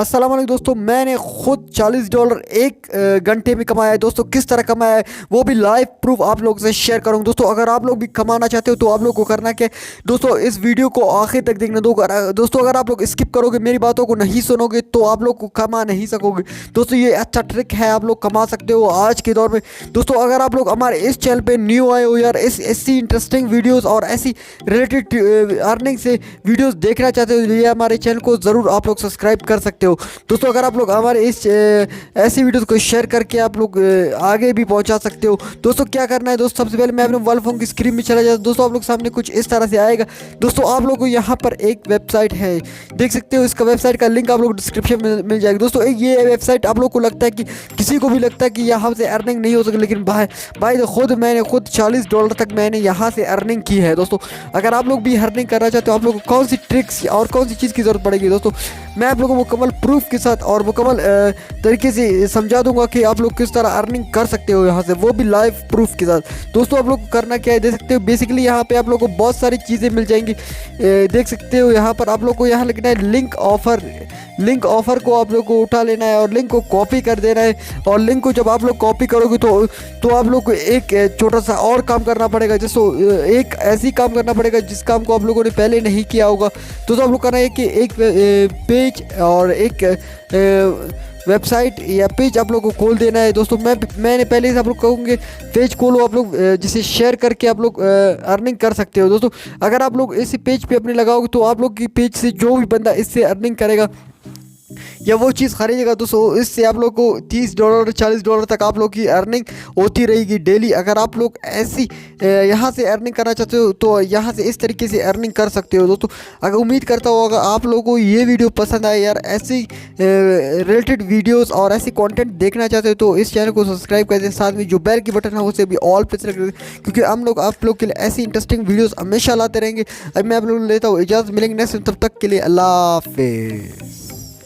अस्सलाम वालेकुम दोस्तों, मैंने खुद $40 एक घंटे में कमाया है। दोस्तों किस तरह कमाया है वो भी लाइव प्रूफ आप लोगों से शेयर करूंगा। दोस्तों अगर आप लोग भी कमाना चाहते हो तो आप लोग को करना क्या है दोस्तों, इस वीडियो को आखिर तक देखना दो। दोस्तों अगर आप लोग स्किप करोगे, मेरी बातों को नहीं सुनोगे तो आप लोग को कमा नहीं सकोगे। दोस्तों ये अच्छा ट्रिक है, आप लोग कमा सकते हो आज के दौर में। दोस्तों अगर आप लोग हमारे इस चैनल पे न्यू आए हो यार, ऐसी इंटरेस्टिंग वीडियोस और ऐसी रिलेटेड अर्निंग से वीडियोस देखना चाहते हो, ये हमारे चैनल को ज़रूर आप लोग सब्सक्राइब कर सकते हो। दोस्तों अगर आप लोग हमारे इस ऐसी वीडियोस को शेयर करके आप लोग आगे भी पहुंचा सकते हो। दोस्तों क्या करना है दोस्तों, सबसे पहले मैं अपने मोबाइल फ़ोन की स्क्रीन में चला जाता हूं। दोस्तों आप लोग सामने कुछ इस तरह से आएगा। दोस्तों आप लोग को यहाँ पर एक वेबसाइट है, देख सकते हो। इसका वेबसाइट का लिंक आप लोग डिस्क्रिप्शन में मिल जाएगा। दोस्तों ये वेबसाइट आप लोग को लगता है कि किसी को भी लगता है कि यहाँ से अर्निंग नहीं हो सकती, लेकिन भाई मैंने खुद $40 तक मैंने यहाँ से अर्निंग की है। दोस्तों अगर आप लोग भी अर्निंग करना चाहते हो, आप लोग को कौन सी ट्रिक्स और कौन सी चीज़ की ज़रूरत पड़ेगी दोस्तों, मैं आप लोगों को मुकम्मल प्रूफ के साथ और मुकम्मल तरीके से समझा दूंगा कि आप लोग किस तरह अर्निंग कर सकते हो यहाँ से, वो भी लाइव प्रूफ के साथ। दोस्तों आप लोग को करना क्या है, देख सकते हो बेसिकली यहाँ पे आप लोग को बहुत सारी चीज़ें मिल जाएंगी। देख सकते हो यहाँ पर आप लोग को यहाँ लिखना है लिंक ऑफर को आप लोग को उठा लेना है और लिंक को कॉपी कर देना है। और लिंक को जब आप लोग कॉपी करोगे तो आप लोग को एक छोटा सा और काम करना पड़ेगा, जिसको एक ऐसी काम करना पड़ेगा जिस काम को आप लोगों ने पहले नहीं किया होगा। तो आप लोग करना है कि एक पेज और एक वेबसाइट या पेज आप लोग को खोल देना है। दोस्तों मैंने पहले से आप लोग कहूँगे पेज खोलो आप लोग, जिसे शेयर करके आप लोग अर्निंग कर सकते हो। दोस्तों अगर आप लोग इसी पेज पे अपने लगाओगे तो आप लोग की पेज से जो भी बंदा इससे अर्निंग करेगा या वो चीज़ खरीदेगा, दोस्तों इससे आप लोग को $30 $40 तक आप लोग की अर्निंग होती रहेगी डेली। अगर आप लोग ऐसी यहाँ से अर्निंग करना चाहते हो तो यहाँ से इस तरीके से अर्निंग कर सकते हो। दोस्तों अगर उम्मीद करता हूँ अगर आप लोगों को ये वीडियो पसंद आए यार, ऐसी रिलेटेड वीडियोस और ऐसी कंटेंट देखना चाहते हो तो इस चैनल को सब्सक्राइब कर दें, साथ में जो बेल की बटन है उसे भी ऑल पे सेलेक्ट कर दें, क्योंकि हम लोग आप लोग के लिए ऐसी इंटरेस्टिंग वीडियोज़ हमेशा लाते रहेंगे। अब मैं आप लोगों को लेता हूँ इजाज़त, मिलेंगे नेक्स्ट, तब तक के लिए अल्लाह हाफिज़।